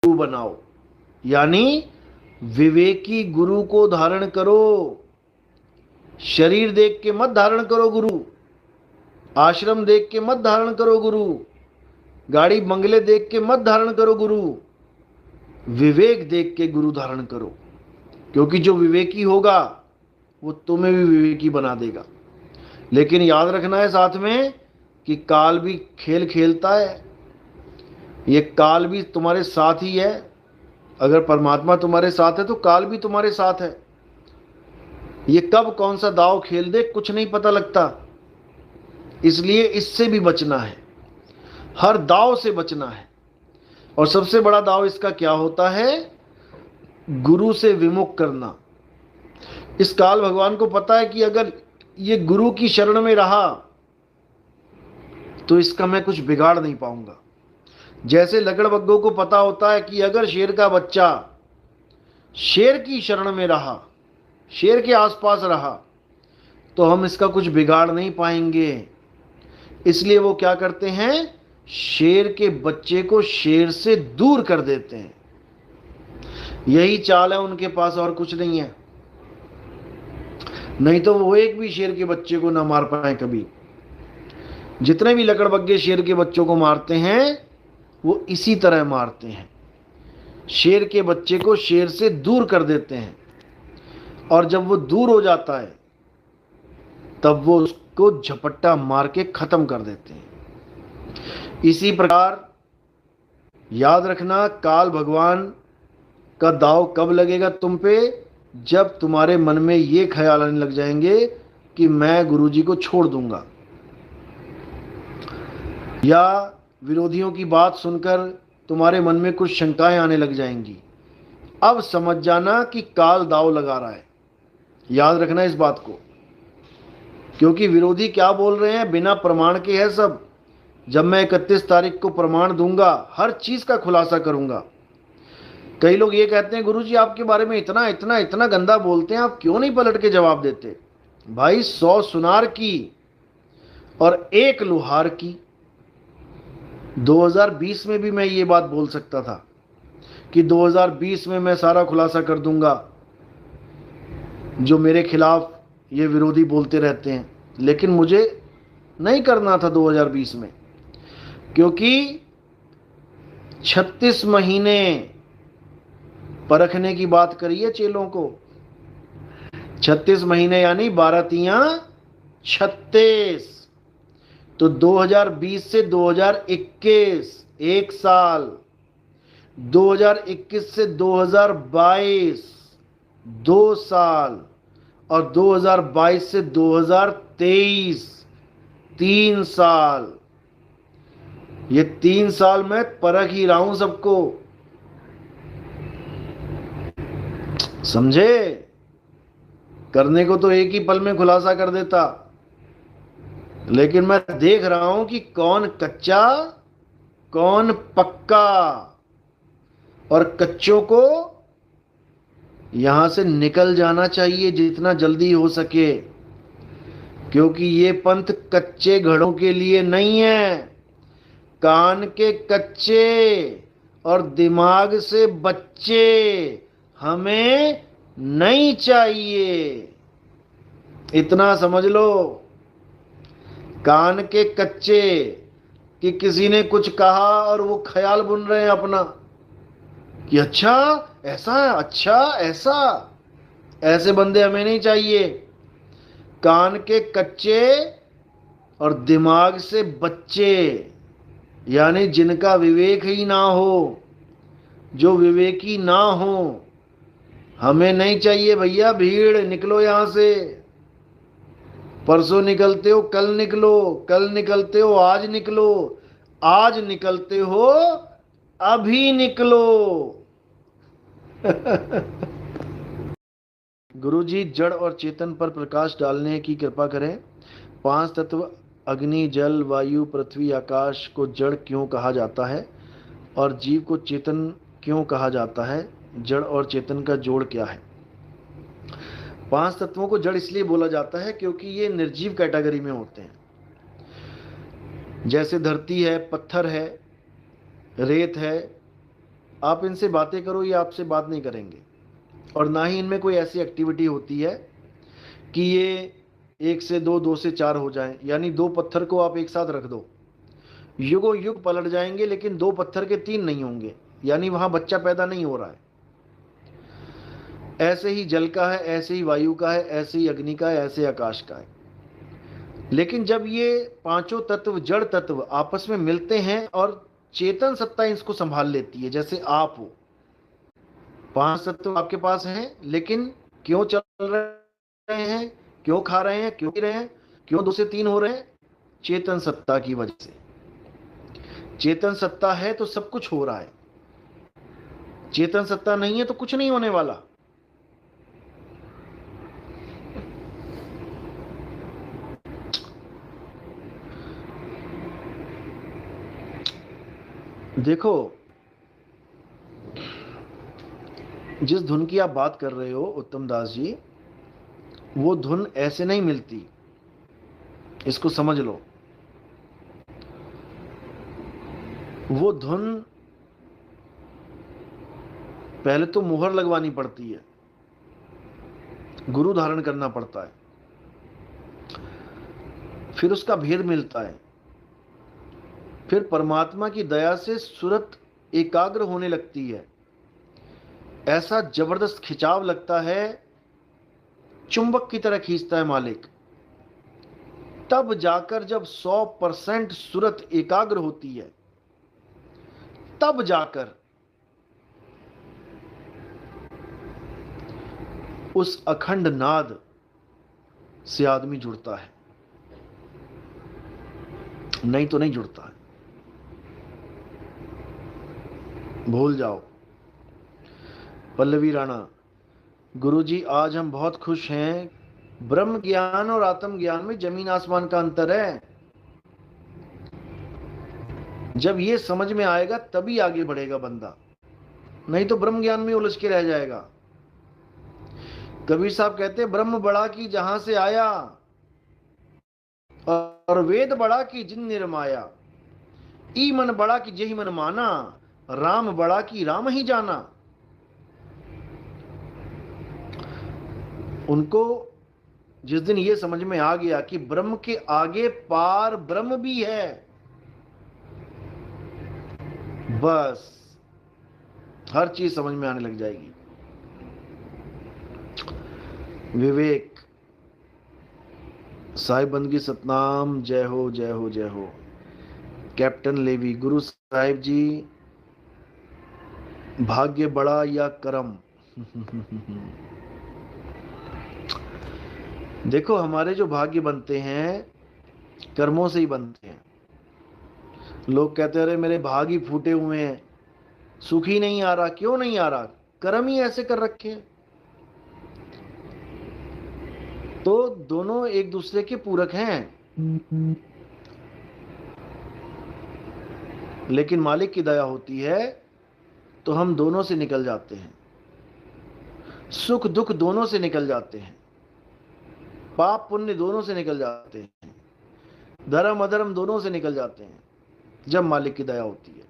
गुरु बनाओ, यानी विवेकी गुरु को धारण करो। शरीर देख के मत धारण करो गुरु, आश्रम देख के मत धारण करो गुरु, गाड़ी बंगले देख के मत धारण करो गुरु, विवेक देख के गुरु धारण करो। क्योंकि जो विवेकी होगा वो तुम्हें भी विवेकी बना देगा। लेकिन याद रखना है साथ में कि काल भी खेल खेलता है, ये काल भी तुम्हारे साथ ही है। अगर परमात्मा तुम्हारे साथ है तो काल भी तुम्हारे साथ है। ये कब कौन सा दाव खेल दे कुछ नहीं पता लगता, इसलिए इससे भी बचना है, हर दाव से बचना है। और सबसे बड़ा दाव इसका क्या होता है? गुरु से विमुख करना। इस काल भगवान को पता है कि अगर ये गुरु की शरण में रहा तो इसका मैं कुछ बिगाड़ नहीं पाऊंगा। जैसे लकड़बग्गों को पता होता है कि अगर शेर का बच्चा शेर की शरण में रहा, शेर के आसपास रहा, तो हम इसका कुछ बिगाड़ नहीं पाएंगे। इसलिए वो क्या करते हैं? शेर के बच्चे को शेर से दूर कर देते हैं। यही चाल है उनके पास, और कुछ नहीं है। नहीं तो वो एक भी शेर के बच्चे को ना मार पाए कभी। जितने भी लकड़बग्गे शेर के बच्चों को मारते हैं वो इसी तरह मारते हैं, शेर के बच्चे को शेर से दूर कर देते हैं। और जब वो दूर हो जाता है तब वो उसको झपट्टा मार के खत्म कर देते हैं। इसी प्रकार याद रखना, काल भगवान का दाव कब लगेगा तुम पे? जब तुम्हारे मन में ये ख्याल आने लग जाएंगे कि मैं गुरुजी को छोड़ दूंगा, या विरोधियों की बात सुनकर तुम्हारे मन में कुछ शंकाएं आने लग जाएंगी। अब समझ जाना कि काल दाव लगा रहा है। याद रखना इस बात को, क्योंकि विरोधी क्या बोल रहे हैं बिना प्रमाण के है सब। जब मैं 31 तारीख को प्रमाण दूंगा, हर चीज का खुलासा करूंगा। कई लोग ये कहते हैं गुरुजी आपके बारे में इतना इतना इतना गंदा बोलते हैं, आप क्यों नहीं पलट के जवाब देते? भाई 100 सुनार की और 1 लुहार की। 2020 में भी मैं ये बात बोल सकता था कि 2020 में मैं सारा खुलासा कर दूंगा जो मेरे खिलाफ ये विरोधी बोलते रहते हैं, लेकिन मुझे नहीं करना था 2020 में, क्योंकि 36 महीने परखने की बात करिए चेलों को। 36 महीने यानी 12 तियां 36। तो 2020 से 2021 1 साल, 2021 से 2022 2 साल, और 2022 से 2023 3 साल। ये 3 साल मैं परख ही रहा हूं सबको, समझे? करने को तो एक ही पल में खुलासा कर देता, लेकिन मैं देख रहा हूं कि कौन कच्चा कौन पक्का, और कच्चों को यहां से निकल जाना चाहिए जितना जल्दी हो सके, क्योंकि ये पंथ कच्चे घड़ों के लिए नहीं है। कान के कच्चे और दिमाग से बच्चे हमें नहीं चाहिए, इतना समझ लो। कान के कच्चे कि किसी ने कुछ कहा और वो ख्याल बुन रहे हैं अपना कि अच्छा ऐसा है, अच्छा ऐसा, ऐसे बंदे हमें नहीं चाहिए। कान के कच्चे और दिमाग से बच्चे, यानी जिनका विवेक ही ना हो, जो विवेकी ना हो, हमें नहीं चाहिए भैया। भीड़, निकलो यहां से। परसों निकलते हो कल निकलो, कल निकलते हो आज निकलो, आज निकलते हो अभी निकलो। गुरुजी जड़ और चेतन पर प्रकाश डालने की कृपा करें। 5 तत्व अग्नि, जल, वायु, पृथ्वी, आकाश को जड़ क्यों कहा जाता है और जीव को चेतन क्यों कहा जाता है? जड़ और चेतन का जोड़ क्या है? 5 तत्वों को जड़ इसलिए बोला जाता है क्योंकि ये निर्जीव कैटेगरी में होते हैं। जैसे धरती है, पत्थर है, रेत है, आप इनसे बातें करो, ये आपसे बात नहीं करेंगे। और ना ही इनमें कोई ऐसी एक्टिविटी होती है कि ये 1 से 2, 2 से 4 हो जाए। यानी 2 पत्थर को आप एक साथ रख दो, युगों युग पलट जाएंगे, लेकिन 2 पत्थर के 3 नहीं होंगे। यानी वहां बच्चा पैदा नहीं हो रहा है। ऐसे ही जल का है, ऐसे ही वायु का है, ऐसे ही अग्नि का है, ऐसे आकाश का है। लेकिन जब ये पांचों तत्व, जड़ तत्व आपस में मिलते हैं और चेतन सत्ता इसको संभाल लेती है, जैसे आप हो, 5 तत्व आपके पास हैं, लेकिन क्यों चल रहे हैं, क्यों खा रहे हैं, क्यों पी रहे हैं, क्यों 2 से 3 हो रहे हैं? चेतन सत्ता की वजह से। चेतन सत्ता है तो सब कुछ हो रहा है, चेतन सत्ता नहीं है तो कुछ नहीं होने वाला। देखो, जिस धुन की आप बात कर रहे हो उत्तम दास जी, वो धुन ऐसे नहीं मिलती, इसको समझ लो। वो धुन पहले तो मुहर लगवानी पड़ती है, गुरु धारण करना पड़ता है, फिर उसका भेद मिलता है, फिर परमात्मा की दया से सूरत एकाग्र होने लगती है। ऐसा जबरदस्त खिंचाव लगता है, चुंबक की तरह खींचता है मालिक। तब जाकर जब 100% सूरत एकाग्र होती है, तब जाकर उस अखंड नाद से आदमी जुड़ता है, नहीं तो नहीं जुड़ता है। भूल जाओ। पल्लवी राणा, गुरुजी आज हम बहुत खुश हैं, ब्रह्म ज्ञान और आत्म ज्ञान में जमीन आसमान का अंतर है। जब ये समझ में आएगा तभी आगे बढ़ेगा बंदा, नहीं तो ब्रह्म ज्ञान में उलझ के रह जाएगा। कबीर साहब कहते हैं, ब्रह्म बड़ा की जहां से आया, और वेद बड़ा की जिन निर्माया, ई मन बड़ा की जही मन माना, राम बड़ा की राम ही जाना। उनको जिस दिन ये समझ में आ गया कि ब्रह्म के आगे पार ब्रह्म भी है, बस हर चीज समझ में आने लग जाएगी। विवेक, साहिब बंदगी सतनाम, जय हो जय हो जय हो। कैप्टन लेवी, गुरु साहिब जी, भाग्य बड़ा या कर्म? देखो, हमारे जो भाग्य बनते हैं कर्मों से ही बनते हैं। लोग कहते हैं, अरे मेरे भाग ही फूटे हुए हैं, सुख ही नहीं आ रहा। क्यों नहीं आ रहा? कर्म ही ऐसे कर रखे हैं। तो दोनों एक दूसरे के पूरक हैं, लेकिन मालिक की दया होती है तो हम दोनों से निकल जाते हैं, सुख दुख दोनों से निकल जाते हैं, पाप पुण्य दोनों से निकल जाते हैं, धर्म अधर्म दोनों से निकल जाते हैं, जब मालिक की दया होती है।